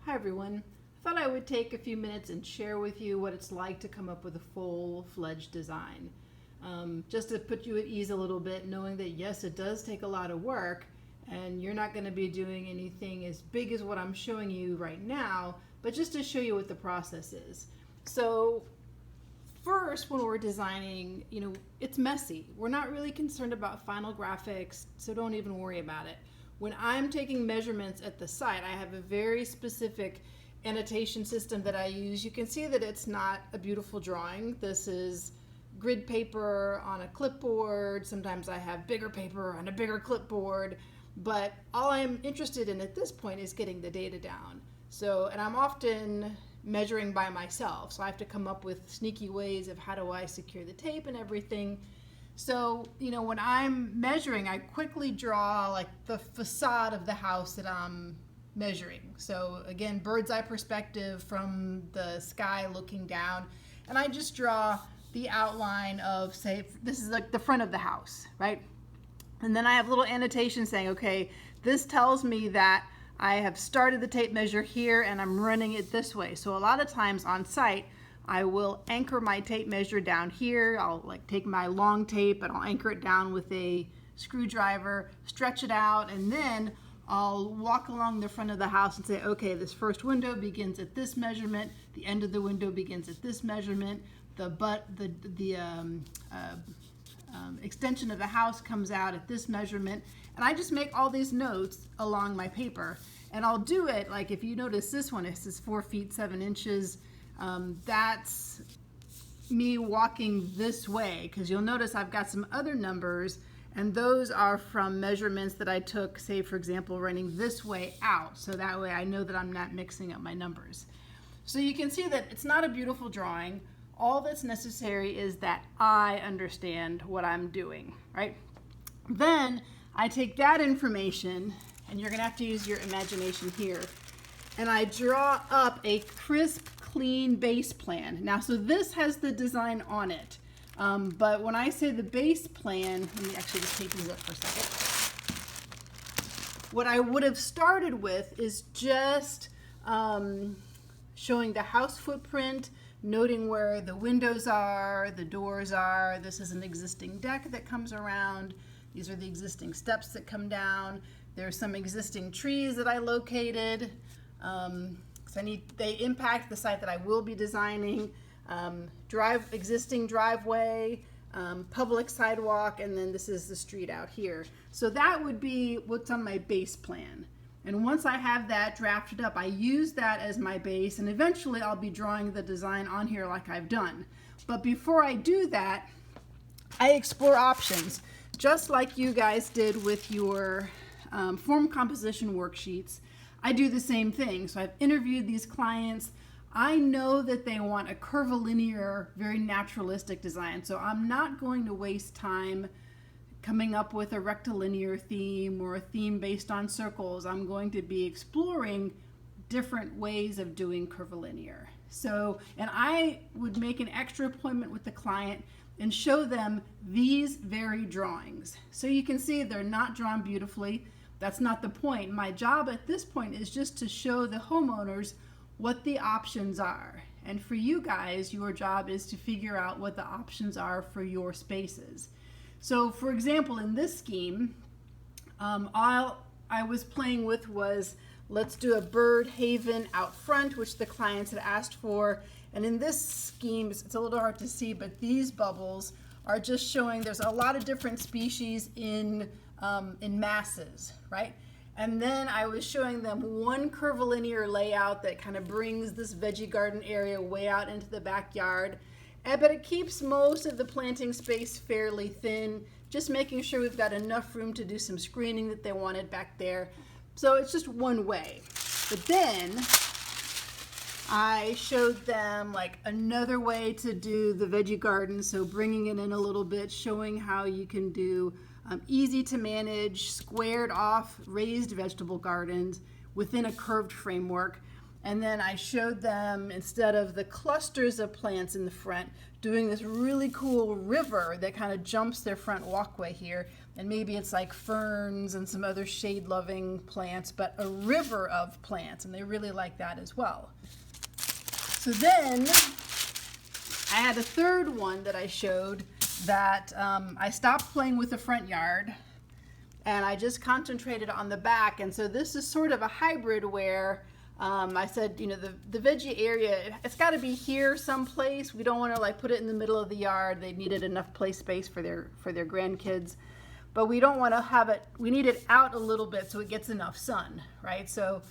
Hi everyone. I thought I would take a few minutes and share with you what it's like to come up with a full-fledged design. Just to put you at ease a little bit, knowing that yes, it does take a lot of work and you're not going to be doing anything as big as what I'm showing you right now, but just to show you what the process is. So first, when we're designing, it's messy. We're not really concerned about final graphics, so don't even worry about it. When I'm taking measurements at the site, I have a very specific annotation system that I use. You can see that it's not a beautiful drawing. This is grid paper on a clipboard. Sometimes I have bigger paper on a bigger clipboard, but all I'm interested in at this point is getting the data down. And I'm often measuring by myself, so I have to come up with sneaky ways of how do I secure the tape and everything. So, when I'm measuring, I quickly draw like the facade of the house that I'm measuring. So again, bird's eye perspective from the sky looking down. And I just draw the outline of, say, this is like the front of the house, right? And then I have little annotations saying, okay, this tells me that I have started the tape measure here and I'm running it this way. So a lot of times on site, I will anchor my tape measure down here. I'll take my long tape and I'll anchor it down with a screwdriver, stretch it out, and then I'll walk along the front of the house and say, okay, this first window begins at this measurement, the end of the window begins at this measurement, the extension of the house comes out at this measurement, and I just make all these notes along my paper. And I'll do it, like if you notice this one, it says 4 feet 7 inches. That's me walking this way, because you'll notice I've got some other numbers, and those are from measurements that I took, say for example, running this way out, so that way I know that I'm not mixing up my numbers. So you can see that it's not a beautiful drawing. All that's necessary is that I understand what I'm doing, right? Then I take that information, and you're gonna have to use your imagination here, and I draw up a crisp, clean base plan. Now, so this has the design on it, but when I say the base plan, let me actually just take these up for a second. What I would have started with is just showing the house footprint, noting where the windows are, the doors are. This is an existing deck that comes around. These are the existing steps that come down. There's some existing trees that I located. They impact the site that I will be designing, existing driveway, public sidewalk, and then this is the street out here. So that would be what's on my base plan. And once I have that drafted up, I use that as my base, and eventually I'll be drawing the design on here like I've done. But before I do that, I explore options, just like you guys did with your form composition worksheets. I do the same thing. So I've interviewed these clients. I know that they want a curvilinear, very naturalistic design. So I'm not going to waste time coming up with a rectilinear theme or a theme based on circles. I'm going to be exploring different ways of doing curvilinear. And I would make an extra appointment with the client and show them these very drawings. So you can see they're not drawn beautifully. That's not the point. My job at this point is just to show the homeowners what the options are. And for you guys, your job is to figure out what the options are for your spaces. So for example, in this scheme, all I was playing with was, let's do a bird haven out front, which the clients had asked for. And in this scheme, it's a little hard to see, but these bubbles are just showing there's a lot of different species in masses, right? And then I was showing them one curvilinear layout that kind of brings this veggie garden area way out into the backyard. But it keeps most of the planting space fairly thin, just making sure we've got enough room to do some screening that they wanted back there. So it's just one way. But then I showed them like another way to do the veggie garden, so bringing it in a little bit, showing how you can do easy to manage, squared off raised vegetable gardens within a curved framework. And then I showed them, instead of the clusters of plants in the front, doing this really cool river that kind of jumps their front walkway here. And maybe it's like ferns and some other shade-loving plants, but a river of plants, and they really like that as well. So then I had a third one that I showed that I stopped playing with the front yard and I just concentrated on the back. And so this is sort of a hybrid where I said, you know, the veggie area, it's got to be here someplace. We don't want to like put it in the middle of the yard. They needed enough play space for their grandkids, but we don't want to have it, we need it out a little bit so it gets enough sun, right? So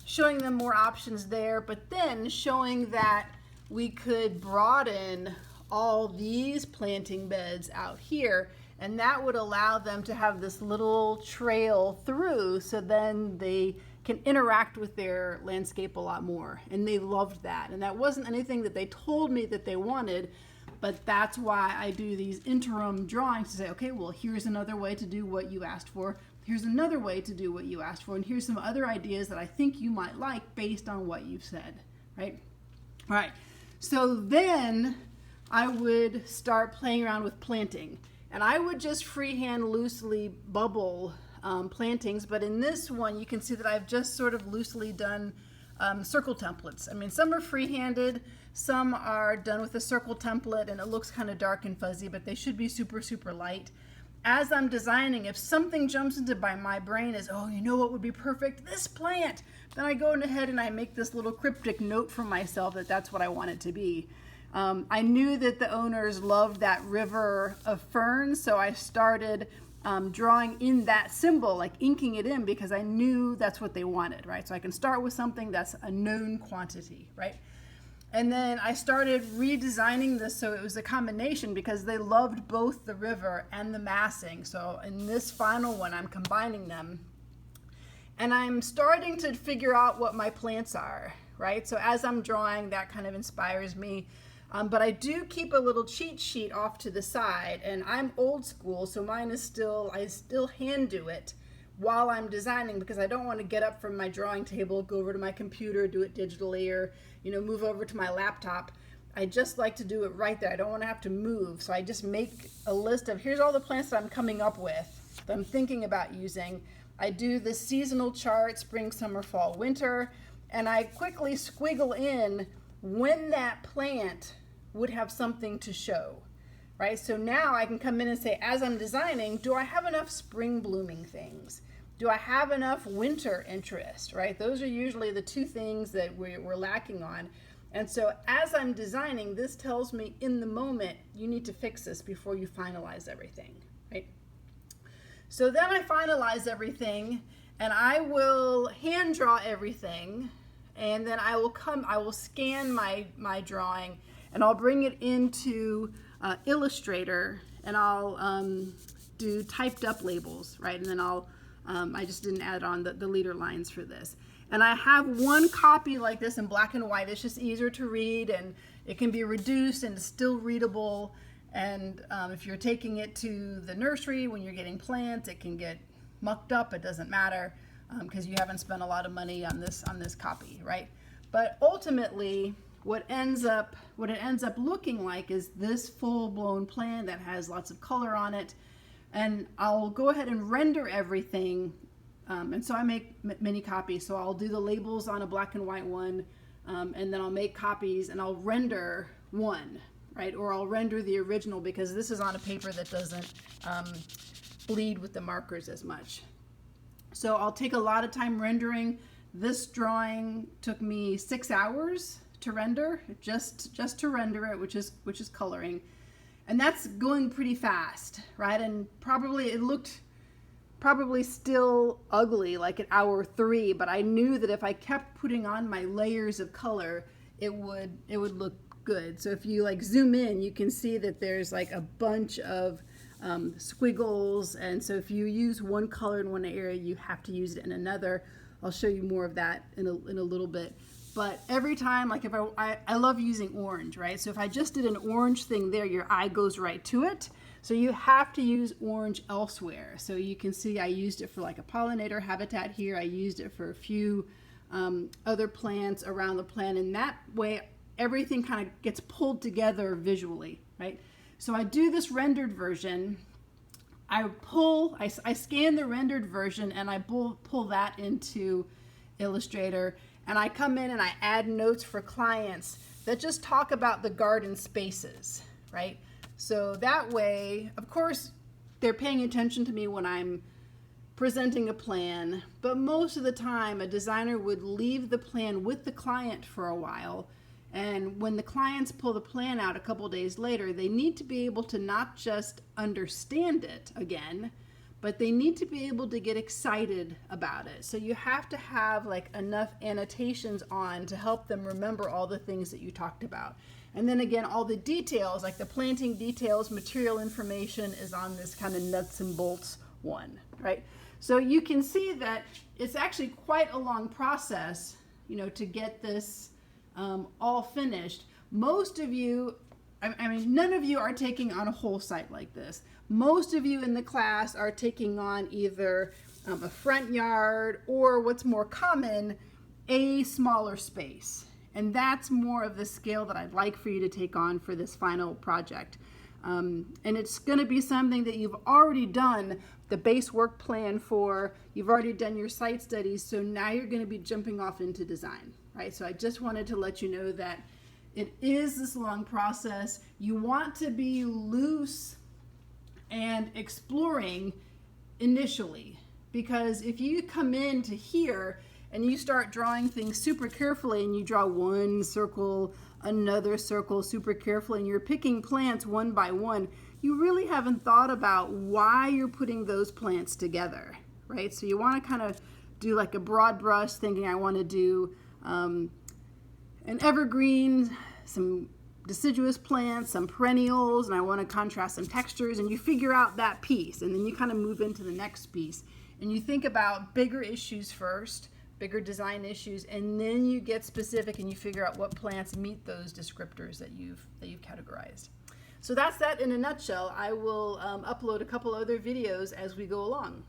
showing them more options there, but then showing that we could broaden all these planting beds out here, and that would allow them to have this little trail through, so then they can interact with their landscape a lot more. And they loved that. And that wasn't anything that they told me that they wanted, but that's why I do these interim drawings to say, okay, well, here's another way to do what you asked for. Here's another way to do what you asked for. And here's some other ideas that I think you might like based on what you've said, right? All right. So then I would start playing around with planting. And I would just freehand loosely bubble plantings, but in this one you can see that I've just sort of loosely done circle templates. I mean, some are freehanded, some are done with a circle template, and it looks kind of dark and fuzzy, but they should be super, super light. As I'm designing, if something jumps into my brain is, oh, you know what would be perfect? This plant! Then I go ahead and I make this little cryptic note for myself that that's what I want it to be. I knew that the owners loved that river of ferns, so I started drawing in that symbol, like inking it in, because I knew that's what they wanted, right? So I can start with something that's a known quantity, right? And then I started redesigning this so it was a combination, because they loved both the river and the massing. So in this final one, I'm combining them. And I'm starting to figure out what my plants are, right? So as I'm drawing, that kind of inspires me. But I do keep a little cheat sheet off to the side, and I'm old school, so mine is I still hand do it while I'm designing, because I don't want to get up from my drawing table, go over to my computer, do it digitally, or, you know, move over to my laptop. I just like to do it right there. I don't want to have to move, so I just make a list of, here's all the plants that I'm coming up with, that I'm thinking about using. I do the seasonal chart, spring, summer, fall, winter, and I quickly squiggle in when that plant would have something to show, right? So now I can come in and say, as I'm designing, do I have enough spring blooming things? Do I have enough winter interest, right? Those are usually the two things that we're lacking on. And so as I'm designing, this tells me in the moment, you need to fix this before you finalize everything, right? So then I finalize everything, and I will hand draw everything, and then I will scan my drawing, and I'll bring it into Illustrator, and I'll do typed up labels, right? And then I just didn't add on the leader lines for this. And I have one copy like this in black and white. It's just easier to read, and it can be reduced and it's still readable. And if you're taking it to the nursery when you're getting plants, it can get mucked up. It doesn't matter because you haven't spent a lot of money on this copy, right? But ultimately, what it ends up looking like is this full-blown plant that has lots of color on it. And I'll go ahead and render everything. And so I make many copies. So I'll do the labels on a black and white one, and then I'll make copies and I'll render one, right? Or I'll render the original, because this is on a paper that doesn't bleed with the markers as much. So I'll take a lot of time rendering. This drawing took me 6 hours to render, just to render it, which is coloring, and that's going pretty fast, right? And it looked probably still ugly like at hour 3, but I knew that if I kept putting on my layers of color, it would look good. So if you like zoom in, you can see that there's like a bunch of squiggles, and so if you use one color in one area, you have to use it in another. I'll show you more of that in a little bit. But every time, like if I love using orange, right? So if I just did an orange thing there, your eye goes right to it. So you have to use orange elsewhere. So you can see I used it for like a pollinator habitat here. I used it for a few other plants around the plan, and that way everything kind of gets pulled together visually, right? So I do this rendered version. I scan the rendered version and I pull that into Illustrator, and I come in and I add notes for clients that just talk about the garden spaces, right? So that way, of course, they're paying attention to me when I'm presenting a plan, but most of the time a designer would leave the plan with the client for a while, and when the clients pull the plan out a couple days later, they need to be able to not just understand it again, but they need to be able to get excited about it. So you have to have like enough annotations on to help them remember all the things that you talked about. And then again, all the details, like the planting details, material information is on this kind of nuts and bolts one, right? So you can see that it's actually quite a long process, you know, to get this all finished. Most of you, I mean, none of you are taking on a whole site like this. Most of you in the class are taking on either a front yard or, what's more common, a smaller space. And that's more of the scale that I'd like for you to take on for this final project. And it's going to be something that you've already done the base work plan for, you've already done your site studies, so now you're going to be jumping off into design, right? So I just wanted to let you know that it is this long process. You want to be loose and exploring initially, because if you come into here and you start drawing things super carefully and you draw one circle, another circle super carefully, and you're picking plants one by one, you really haven't thought about why you're putting those plants together, right? So you want to kind of do like a broad brush, thinking I want to do an evergreen, some deciduous plants, some perennials, and I want to contrast some textures, and you figure out that piece, and then you kind of move into the next piece, and you think about bigger issues first, bigger design issues, and then you get specific and you figure out what plants meet those descriptors that you've categorized. So that's that in a nutshell. I will upload a couple other videos as we go along.